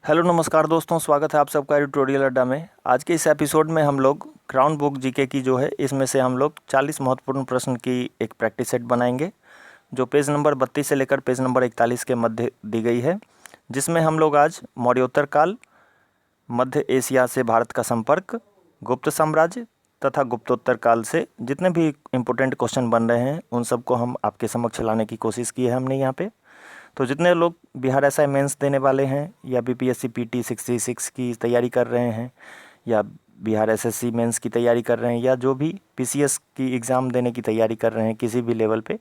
Hello नमस्कार दोस्तों, स्वागत है आप सबका ट्यूटोरियल अड्डा में। आज के इस एपिसोड में हम लोग क्राउन बुक जीके की जो है इसमें से हम लोग 40 महत्वपूर्ण प्रश्न की एक प्रैक्टिस सेट बनाएंगे, जो पेज नंबर 32 से लेकर पेज नंबर 41 के मध्य दी गई है, जिसमें हम लोग आज मौर्योत्तर काल, मध्य एशिया से भारत का संपर्क, गुप्त साम्राज्य तथा गुप्तोत्तर काल से जितने भी इम्पोर्टेंट क्वेश्चन बन रहे हैं उन सबको हम आपके समक्ष लाने की कोशिश की है हमने यहाँ पे। तो जितने लोग बिहार एसआई मेंस देने वाले हैं या बीपीएससी पीटी 66 की तैयारी कर रहे हैं या बिहार एसएससी मेंस की तैयारी कर रहे हैं या जो भी पीसीएस की एग्ज़ाम देने की तैयारी कर रहे हैं किसी भी लेवल पे,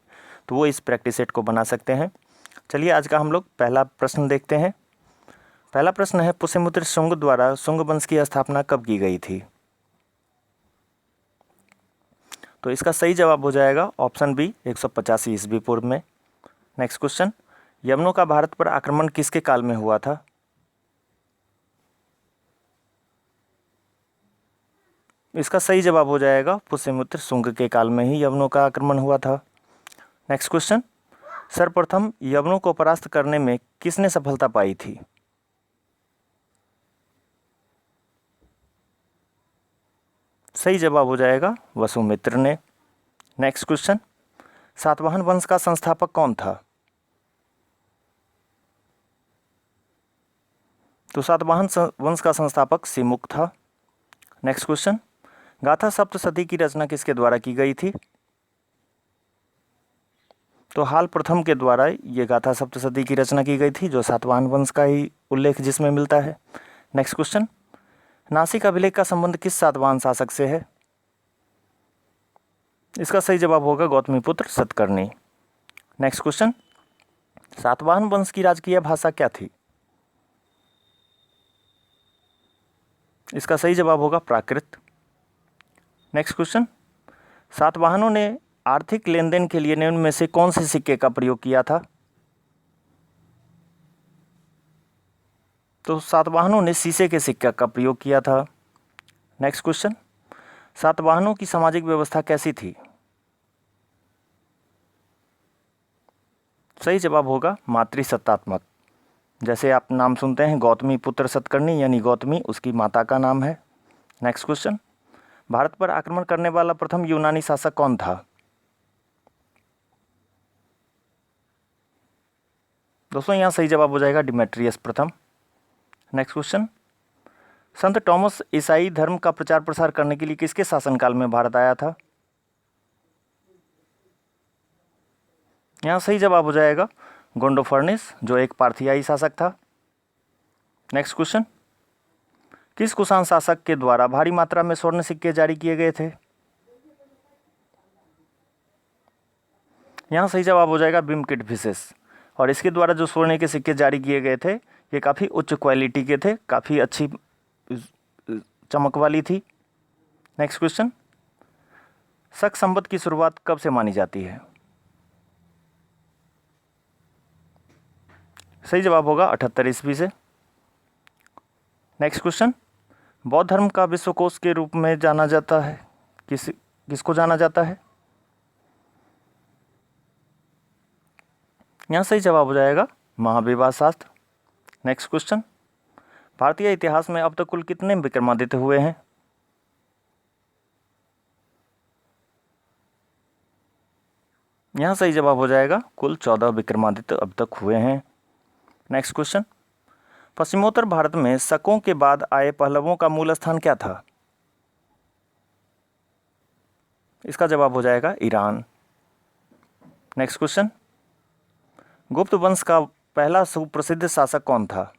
तो वो इस प्रैक्टिस सेट को बना सकते हैं। चलिए आज का हम लोग पहला प्रश्न देखते हैं। पहला प्रश्न है, पुष्यमित्र शुंग द्वारा शुंग वंश की स्थापना कब की गई थी? तो इसका सही जवाब हो जाएगा ऑप्शन बी 185 ईस्वी पूर्व में। नेक्स्ट क्वेश्चन, यवनों का भारत पर आक्रमण किसके काल में हुआ था? इसका सही जवाब हो जाएगा पुष्यमित्र शुंग के काल में ही यवनों का आक्रमण हुआ था। नेक्स्ट क्वेश्चन, सर्वप्रथम यवनों को परास्त करने में किसने सफलता पाई थी? सही जवाब हो जाएगा वसुमित्र ने। नेक्स्ट क्वेश्चन, सातवाहन वंश का संस्थापक कौन था? तो सातवाहन वंश का संस्थापक सिमुक था। नेक्स्ट क्वेश्चन, गाथा सप्तशती की रचना किसके द्वारा की गई थी? तो हाल प्रथम के द्वारा ये गाथा सप्तशती की रचना की गई थी, जो सातवाहन वंश का ही उल्लेख जिसमें मिलता है। नेक्स्ट क्वेश्चन, नासिक अभिलेख का संबंध किस सातवाहन शासक से है? इसका सही जवाब होगा गौतमीपुत्र सतकर्णी। नेक्स्ट क्वेश्चन, सातवाहन वंश की राजकीय भाषा क्या थी? इसका सही जवाब होगा प्राकृत। नेक्स्ट क्वेश्चन, सातवाहनों ने आर्थिक लेन देन के लिए निम्न में से कौन से सिक्के का प्रयोग किया था? तो सातवाहनों ने शीशे के सिक्के का प्रयोग किया था। नेक्स्ट क्वेश्चन, सातवाहनों की सामाजिक व्यवस्था कैसी थी? सही जवाब होगा मातृसत्तात्मक। जैसे आप नाम सुनते हैं गौतमी पुत्र सतकर्णी, यानी गौतमी उसकी माता का नाम है। नेक्स्ट क्वेश्चन, भारत पर आक्रमण करने वाला प्रथम यूनानी शासक कौन था? दोस्तों यहाँ सही जवाब हो जाएगा डिमेट्रियस प्रथम। नेक्स्ट क्वेश्चन, संत टॉमस ईसाई धर्म का प्रचार प्रसार करने के लिए किसके शासनकाल में भारत आया था? यहाँ सही जवाब हो जाएगा गोंडोफर्निस, जो एक पार्थियाई शासक था। नेक्स्ट क्वेश्चन, किस कुषाण शासक के द्वारा भारी मात्रा में स्वर्ण सिक्के जारी किए गए थे? यहाँ सही जवाब हो जाएगा बिमकिडफिसेस। और इसके द्वारा जो स्वर्ण के सिक्के जारी किए गए थे ये काफ़ी उच्च क्वालिटी के थे, काफ़ी अच्छी चमक वाली थी। नेक्स्ट क्वेश्चन, शक संवत की शुरुआत कब से मानी जाती है? सही जवाब होगा 78 ईस्वी से। नेक्स्ट क्वेश्चन, बौद्ध धर्म का विश्वकोश के रूप में जाना जाता है, किसको जाना जाता है? यहाँ सही जवाब हो जाएगा महाविवाद शास्त्र। नेक्स्ट क्वेश्चन, भारतीय इतिहास में अब तक कुल कितने विक्रमादित्य हुए हैं? यहाँ सही जवाब हो जाएगा कुल 14 विक्रमादित्य अब तक हुए हैं। नेक्स्ट क्वेश्चन, पश्चिमोत्तर भारत में शकों के बाद आए पहलवों का मूल स्थान क्या था? इसका जवाब हो जाएगा ईरान। नेक्स्ट क्वेश्चन, गुप्त वंश का पहला सुप्रसिद्ध शासक कौन था?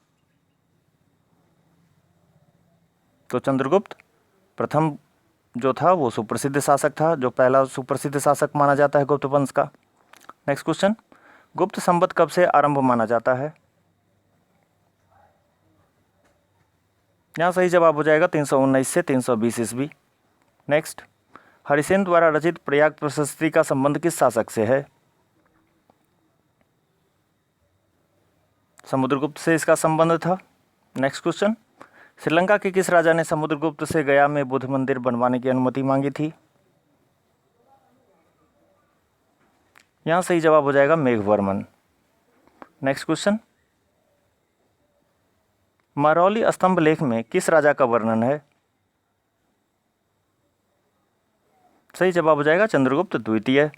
तो चंद्रगुप्त प्रथम जो था वो सुप्रसिद्ध शासक था, जो पहला सुप्रसिद्ध शासक माना जाता है गुप्त वंश का। नेक्स्ट क्वेश्चन, गुप्त संवत कब से आरंभ माना जाता है? यहाँ सही जवाब हो जाएगा 319 से 320 ईस्वी। नेक्स्ट, हरिसेन द्वारा रचित प्रयाग प्रशस्ति का संबंध किस शासक से है? समुद्रगुप्त से इसका संबंध था। नेक्स्ट क्वेश्चन, श्रीलंका के किस राजा ने समुद्रगुप्त से गया में बुद्ध मंदिर बनवाने की अनुमति मांगी थी? यहाँ सही जवाब हो जाएगा मेघवर्मन। नेक्स्ट क्वेश्चन, महरौली स्तंभ लेख में किस राजा का वर्णन है? सही जवाब हो जाएगा चंद्रगुप्त द्वितीय।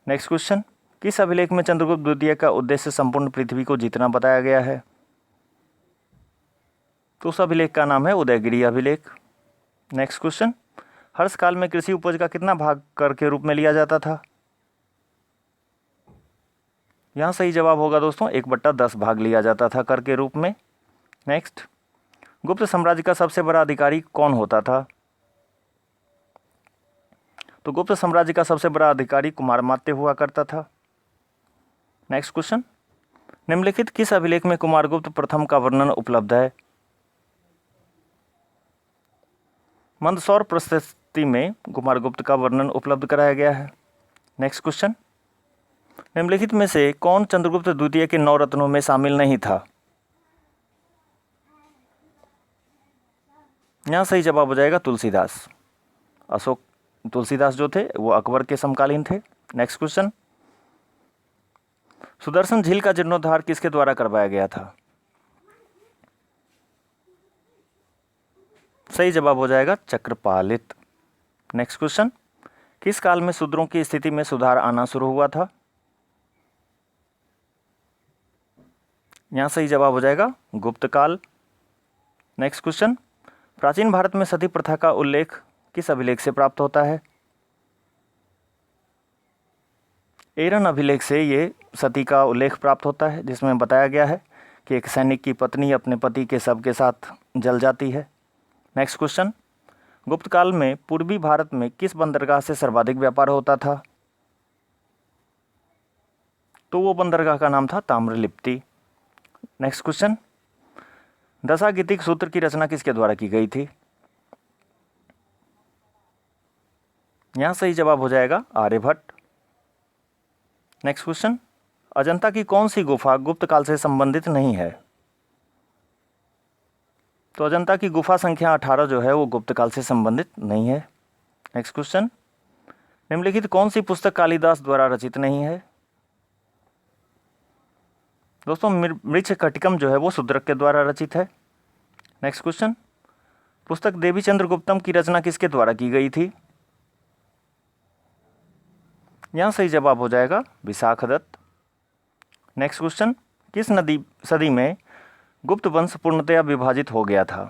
नेक्स्ट क्वेश्चन, किस अभिलेख में चंद्रगुप्त द्वितीय का उद्देश्य संपूर्ण पृथ्वी को जीतना बताया गया है? तो उस अभिलेख का नाम है उदयगिरी अभिलेख। नेक्स्ट क्वेश्चन, हर्ष काल में कृषि उपज का कितना भाग कर के रूप में लिया जाता था? यहाँ सही जवाब होगा दोस्तों 1/10 भाग लिया जाता था कर के रूप में। नेक्स्ट, गुप्त साम्राज्य का सबसे बड़ा अधिकारी कौन होता था? तो गुप्त साम्राज्य का सबसे बड़ा अधिकारी कुमारमात्य हुआ करता था। नेक्स्ट क्वेश्चन, निम्नलिखित किस अभिलेख में कुमारगुप्त प्रथम का वर्णन उपलब्ध है? मंदसौर प्रशस्ति में कुमारगुप्त का वर्णन उपलब्ध कराया गया है। नेक्स्ट क्वेश्चन, निम्नलिखित में से कौन चंद्रगुप्त द्वितीय के 9 रत्नों में शामिल नहीं था? यहाँ सही जवाब हो जाएगा तुलसीदास। तुलसीदास जो थे वो अकबर के समकालीन थे। नेक्स्ट क्वेश्चन, सुदर्शन झील का जीर्णोद्धार किसके द्वारा करवाया गया था? सही जवाब हो जाएगा चक्रपालित। नेक्स्ट क्वेश्चन, किस काल में शूद्रों की स्थिति में सुधार आना शुरू हुआ था? यहाँ सही जवाब हो जाएगा गुप्त काल। नेक्स्ट क्वेश्चन, प्राचीन भारत में सती प्रथा का उल्लेख किस अभिलेख से प्राप्त होता है? एरन अभिलेख से ये सती का उल्लेख प्राप्त होता है, जिसमें बताया गया है कि एक सैनिक की पत्नी अपने पति के शव के साथ जल जाती है। नेक्स्ट क्वेश्चन, गुप्त काल में पूर्वी भारत में किस बंदरगाह से सर्वाधिक व्यापार होता था? तो वो बंदरगाह का नाम था ताम्रलिप्ति। नेक्स्ट क्वेश्चन, दशागीतिक सूत्र की रचना किसके द्वारा की गई थी? यहाँ सही जवाब हो जाएगा आर्यभट्ट। नेक्स्ट क्वेश्चन, अजंता की कौन सी गुफा गुप्त काल से संबंधित नहीं है? तो अजंता की गुफा संख्या 18 जो है वो गुप्त काल से संबंधित नहीं है। नेक्स्ट क्वेश्चन, निम्नलिखित कौन सी पुस्तक कालिदास द्वारा रचित नहीं है? दोस्तों मृच्छकटिकम जो है वो शूद्रक के द्वारा रचित है। नेक्स्ट क्वेश्चन, पुस्तक देवी चंद्रगुप्तम की रचना किसके द्वारा की गई थी? यहाँ सही जवाब हो जाएगा विशाखदत्त। नेक्स्ट क्वेश्चन, किस सदी में गुप्त वंश पूर्णतया विभाजित हो गया था?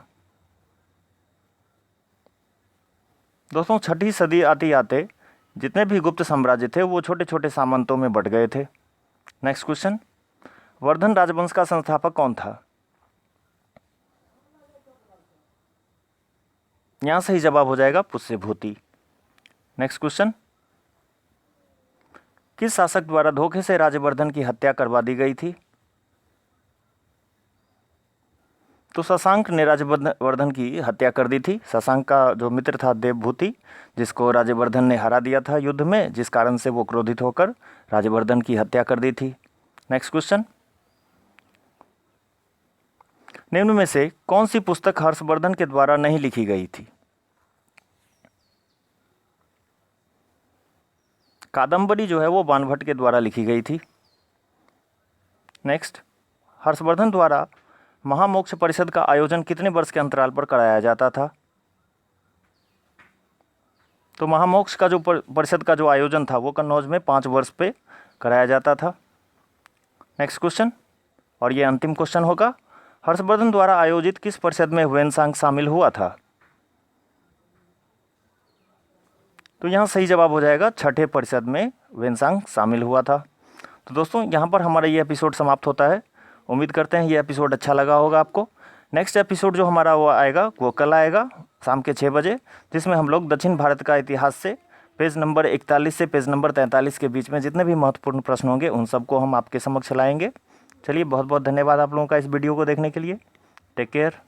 दोस्तों 6ठी सदी आते आते जितने भी गुप्त साम्राज्य थे वो छोटे छोटे सामंतों में बट गए थे। नेक्स्ट क्वेश्चन, वर्धन राजवंश का संस्थापक कौन था? यहाँ सही जवाब हो जाएगा पुष्यभूति। नेक्स्ट क्वेश्चन, किस शासक द्वारा धोखे से राज्यवर्धन की हत्या करवा दी गई थी? तो शशांक ने राज्यवर्धन की हत्या कर दी थी। शशांक का जो मित्र था देवभूति, जिसको राज्यवर्धन ने हरा दिया था युद्ध में, जिस कारण से वो क्रोधित होकर राज्यवर्धन की हत्या कर दी थी। नेक्स्ट क्वेश्चन, निम्न में से कौन सी पुस्तक हर्षवर्धन के द्वारा नहीं लिखी गई थी? कादंबरी जो है वो बाणभट्ट के द्वारा लिखी गई थी। नेक्स्ट, हर्षवर्धन द्वारा महामोक्ष परिषद का आयोजन कितने वर्ष के अंतराल पर कराया जाता था? तो महामोक्ष का जो परिषद का जो आयोजन था वो कन्नौज में 5 वर्ष पे कराया जाता था। नेक्स्ट क्वेश्चन, और ये अंतिम क्वेश्चन होगा, हर्षवर्धन द्वारा आयोजित किस परिषद में ह्वेनसांग शामिल हुआ था? तो यहाँ सही जवाब हो जाएगा 6ठे परिषद में ह्वेनसांग शामिल हुआ था। तो दोस्तों यहाँ पर हमारा ये एपिसोड समाप्त होता है। उम्मीद करते हैं ये एपिसोड अच्छा लगा होगा आपको। नेक्स्ट एपिसोड जो हमारा वो आएगा वो कल आएगा शाम के 6 बजे, जिसमें हम लोग दक्षिण भारत का इतिहास से पेज नंबर 41 से पेज नंबर 43 के बीच में जितने भी महत्वपूर्ण प्रश्न होंगे उन सबको हम आपके समक्ष लाएंगे। चलिए, बहुत बहुत धन्यवाद आप लोगों का इस वीडियो को देखने के लिए। Take care.